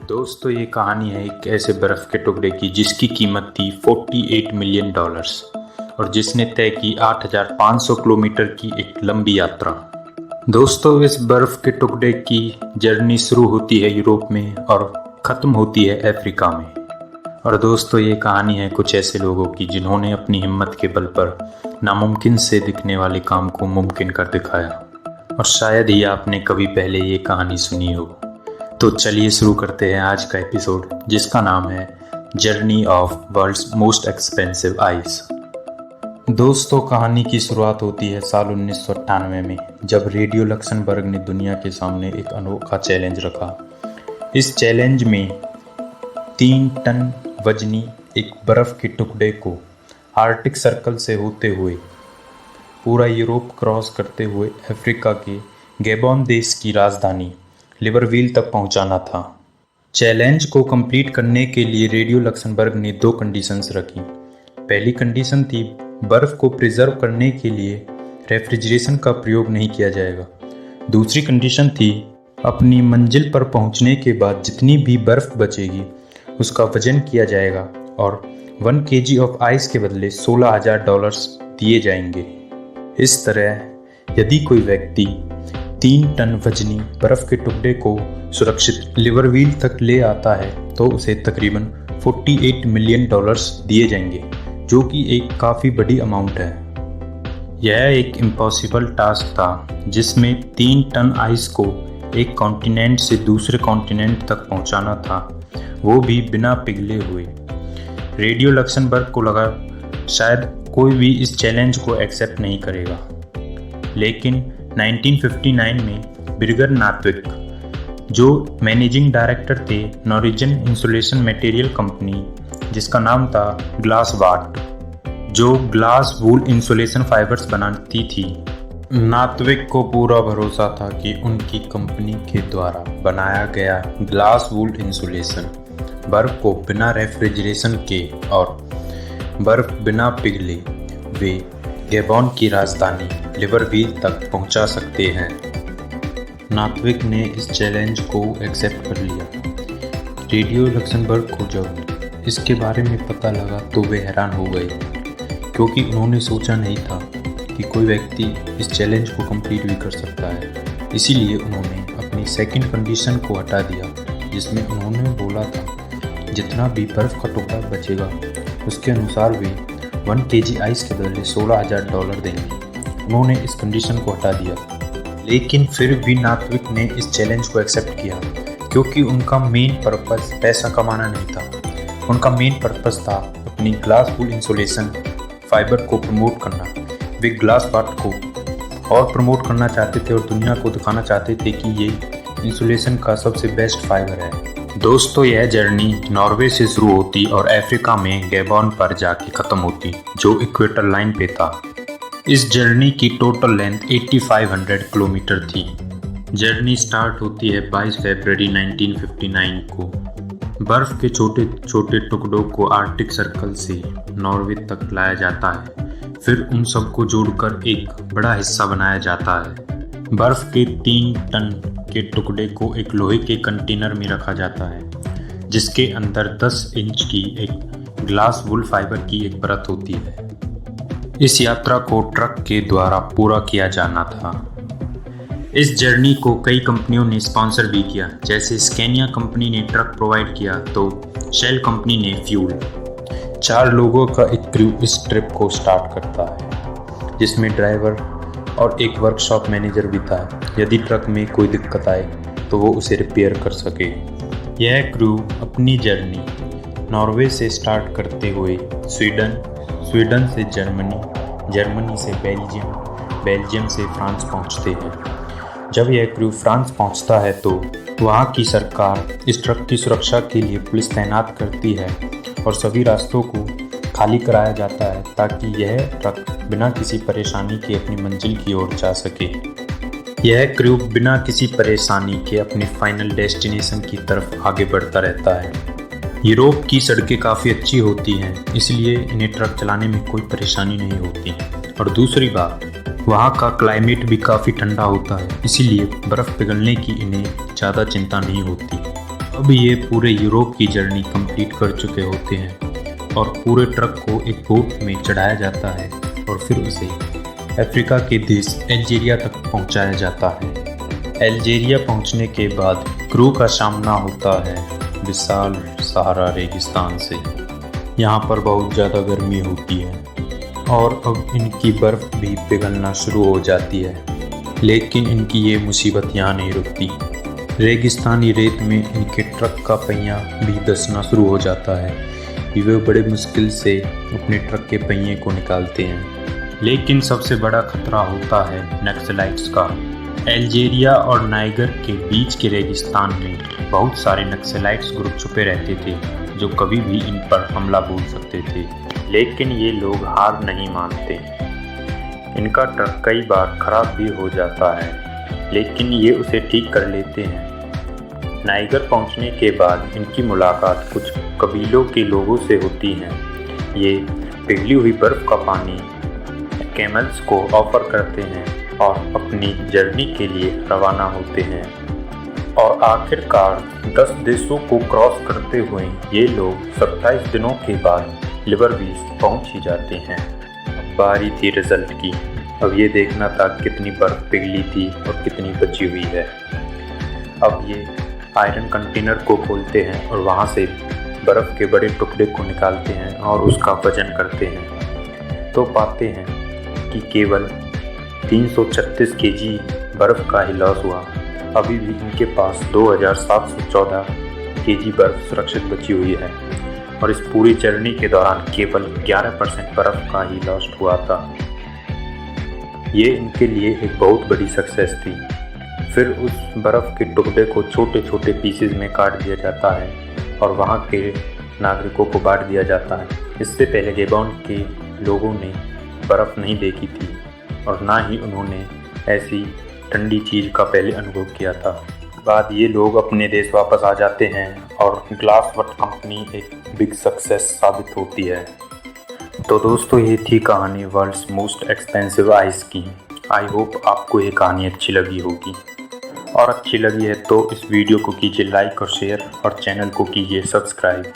दोस्तों ये कहानी है एक ऐसे बर्फ़ के टुकड़े की जिसकी कीमत थी $48 मिलियन और जिसने तय की 8,500 किलोमीटर की एक लंबी यात्रा। दोस्तों इस बर्फ़ के टुकड़े की जर्नी शुरू होती है यूरोप में और ख़त्म होती है अफ्रीका में। और दोस्तों ये कहानी है कुछ ऐसे लोगों की जिन्होंने अपनी हिम्मत के बल पर नामुमकिन से दिखने वाले काम को मुमकिन कर दिखाया। और शायद ही आपने कभी पहले ये कहानी सुनी हो। तो चलिए शुरू करते हैं आज का एपिसोड जिसका नाम है journey of world's most expensive ice. दोस्तों कहानी की शुरुआत होती है साल 1998 में जब रेडियो लक्समबर्ग ने दुनिया के सामने एक अनोखा चैलेंज रखा। इस चैलेंज में 3 टन वजनी एक बर्फ़ के टुकड़े को आर्कटिक सर्कल से होते हुए पूरा यूरोप क्रॉस करते हुए अफ्रीका के गैबोन देश की राजधानी लिब्रविल तक पहुंचाना था। चैलेंज को कंप्लीट करने के लिए रेडियो लक्समबर्ग ने 2 कंडीशंस रखी। पहली कंडीशन थी बर्फ़ को प्रिजर्व करने के लिए रेफ्रिजरेशन का प्रयोग नहीं किया जाएगा। दूसरी कंडीशन थी अपनी मंजिल पर पहुंचने के बाद जितनी भी बर्फ़ बचेगी उसका वजन किया जाएगा और 1 kg ऑफ आइस के बदले $16,000 दिए जाएंगे। इस तरह यदि कोई व्यक्ति 3 टन वजनी बर्फ़ के टुकड़े को सुरक्षित लिब्रविल तक ले आता है तो उसे तकरीबन $48 मिलियन दिए जाएंगे, जो कि एक काफ़ी बड़ी अमाउंट है। यह एक इम्पॉसिबल टास्क था जिसमें 3 टन आइस को एक कॉन्टिनेंट से दूसरे कॉन्टिनेंट तक पहुंचाना था, वो भी बिना पिघले हुए। रेडियो लक्समबर्ग को लगा शायद कोई भी इस चैलेंज को एक्सेप्ट नहीं करेगा, लेकिन 1959 में बिर्गर नात्विक जो मैनेजिंग डायरेक्टर थे नॉर्वेजियन इंसुलेशन मटेरियल कंपनी जिसका नाम था ग्लासवाट, जो ग्लास वूल इंसुलेशन फाइबर्स बनाती थी, नात्विक को पूरा भरोसा था कि उनकी कंपनी के द्वारा बनाया गया ग्लास वूल इंसुलेशन बर्फ़ को बिना रेफ्रिजरेशन के और बर्फ़ बिना पिघले वे गैबोन की राजधानी लिब्रविल तक पहुंचा सकते हैं। नात्विक ने इस चैलेंज को एक्सेप्ट कर लिया। रेडियो लक्समबर्ग को जब इसके बारे में पता लगा तो वे हैरान हो गए, क्योंकि उन्होंने सोचा नहीं था कि कोई व्यक्ति इस चैलेंज को कंप्लीट भी कर सकता है। इसीलिए उन्होंने अपनी सेकंड कंडीशन को हटा दिया, जिसमें उन्होंने बोला था जितना भी बर्फ़ का टुकड़ा बचेगा उसके अनुसार वे 1 kg आइस के बदले $16,000 देंगे। उन्होंने इस कंडीशन को हटा दिया, लेकिन फिर भी नात्विक ने इस चैलेंज को एक्सेप्ट किया, क्योंकि उनका मेन पर्पस पैसा कमाना नहीं था। उनका मेन पर्पस था अपनी ग्लास वूल इंसुलेशन फाइबर को प्रमोट करना। वे ग्लास वाट को और प्रमोट करना चाहते थे और दुनिया को दिखाना चाहते थे कि ये इंसुलेशन का सबसे बेस्ट फाइबर है। दोस्तों यह जर्नी नॉर्वे से शुरू होती और अफ्रीका में गैबोन पर जाके ख़त्म होती, जो इक्वेटर लाइन पे था। इस जर्नी की टोटल लेंथ 8500 किलोमीटर थी। जर्नी स्टार्ट होती है 22 फरवरी 1959 को। बर्फ़ के छोटे छोटे टुकड़ों को आर्कटिक सर्कल से नॉर्वे तक लाया जाता है, फिर उन सबको जोड़कर एक बड़ा हिस्सा बनाया जाता है। बर्फ़ के 3 टन के टुकड़े को एक लोहे के कंटेनर में रखा जाता है, जिसके अंदर 10 इंच की एक ग्लास वूल फाइबर की एक परत होती है। इस यात्रा को ट्रक के द्वारा पूरा किया जाना था। इस जर्नी को कई कंपनियों ने स्पॉन्सर भी किया, जैसे स्कैनिया कंपनी ने ट्रक प्रोवाइड किया तो शेल कंपनी ने फ्यूल। 4 लोगों का एक क्रू इस ट्रिप को स्टार्ट करता है, जिसमें ड्राइवर और एक वर्कशॉप मैनेजर भी था, यदि ट्रक में कोई दिक्कत आए तो वो उसे रिपेयर कर सके। यह क्रू अपनी जर्नी नॉर्वे से स्टार्ट करते हुए स्वीडन से जर्मनी से बेल्जियम से फ्रांस पहुंचते हैं। जब यह क्रू फ्रांस पहुंचता है तो वहां की सरकार इस ट्रक की सुरक्षा के लिए पुलिस तैनात करती है और सभी रास्तों को खाली कराया जाता है ताकि यह ट्रक बिना किसी परेशानी के अपनी मंजिल की ओर जा सके। यह क्रू बिना किसी परेशानी के अपने फाइनल डेस्टिनेशन की तरफ आगे बढ़ता रहता है। यूरोप की सड़कें काफ़ी अच्छी होती हैं, इसलिए इन्हें ट्रक चलाने में कोई परेशानी नहीं होती। और दूसरी बात, वहाँ का क्लाइमेट भी काफ़ी ठंडा होता है, इसीलिए बर्फ़ पिघलने की इन्हें ज़्यादा चिंता नहीं होती। अब ये पूरे यूरोप की जर्नी कंप्लीट कर चुके होते हैं और पूरे ट्रक को एक बोट में चढ़ाया जाता है और फिर उसे अफ्रीका के देश अल्जीरिया तक पहुंचाया जाता है। अल्जीरिया पहुंचने के बाद क्रू का सामना होता है विशाल सहारा रेगिस्तान से। यहाँ पर बहुत ज़्यादा गर्मी होती है और अब इनकी बर्फ़ भी पिघलना शुरू हो जाती है, लेकिन इनकी ये मुसीबत यहाँ नहीं रुकती। रेगिस्तानी रेत में इनके ट्रक का पहिया भी धंसना शुरू हो जाता है। वे बड़े मुश्किल से अपने ट्रक के पहिए को निकालते हैं, लेकिन सबसे बड़ा खतरा होता है नक्सलाइट्स का। अल्जीरिया और नाइगर के बीच के रेगिस्तान में बहुत सारे नक्सलाइट्स ग्रुप छुपे रहते थे जो कभी भी इन पर हमला बोल सकते थे, लेकिन ये लोग हार नहीं मानते। इनका ट्रक कई बार खराब भी हो जाता है, लेकिन ये उसे ठीक कर लेते हैं। नाइगर पहुंचने के बाद इनकी मुलाकात कुछ कबीलों के लोगों से होती है। ये पिघली हुई बर्फ़ का पानी कैमल्स को ऑफर करते हैं और अपनी जर्नी के लिए रवाना होते हैं। और आखिरकार 10 देशों को क्रॉस करते हुए ये लोग 27 दिनों के बाद लिब्रवील पहुंच ही जाते हैं। बारी थी रिजल्ट की। अब ये देखना था कितनी बर्फ़ पिघली थी और कितनी बची हुई है। अब ये आयरन कंटेनर को खोलते हैं और वहाँ से बर्फ़ के बड़े टुकड़े को निकालते हैं और उसका वजन करते हैं, तो पाते हैं कि केवल 336 केजी बर्फ़ का ही लॉस हुआ। अभी भी इनके पास 2714 केजी बर्फ़ सुरक्षित बची हुई है और इस पूरी जर्नी के दौरान केवल 11% बर्फ़ का ही लॉस हुआ था। ये इनके लिए एक बहुत बड़ी सक्सेस थी। फिर उस बर्फ़ के टुकड़े को छोटे छोटे पीसेस में काट दिया जाता है और वहाँ के नागरिकों को बांट दिया जाता है। इससे पहले गेबॉन के लोगों ने बर्फ़ नहीं देखी थी और ना ही उन्होंने ऐसी ठंडी चीज़ का पहले अनुभव किया था। बाद ये लोग अपने देश वापस आ जाते हैं और ग्लासवर्थ कंपनी एक बिग सक्सेस साबित होती है। तो दोस्तों, ये थी कहानी वर्ल्ड्स मोस्ट एक्सपेंसिव आइस की। आई होप आपको ये कहानी अच्छी लगी होगी, और अच्छी लगी है तो इस वीडियो को कीजिए लाइक और शेयर और चैनल को कीजिए सब्सक्राइब।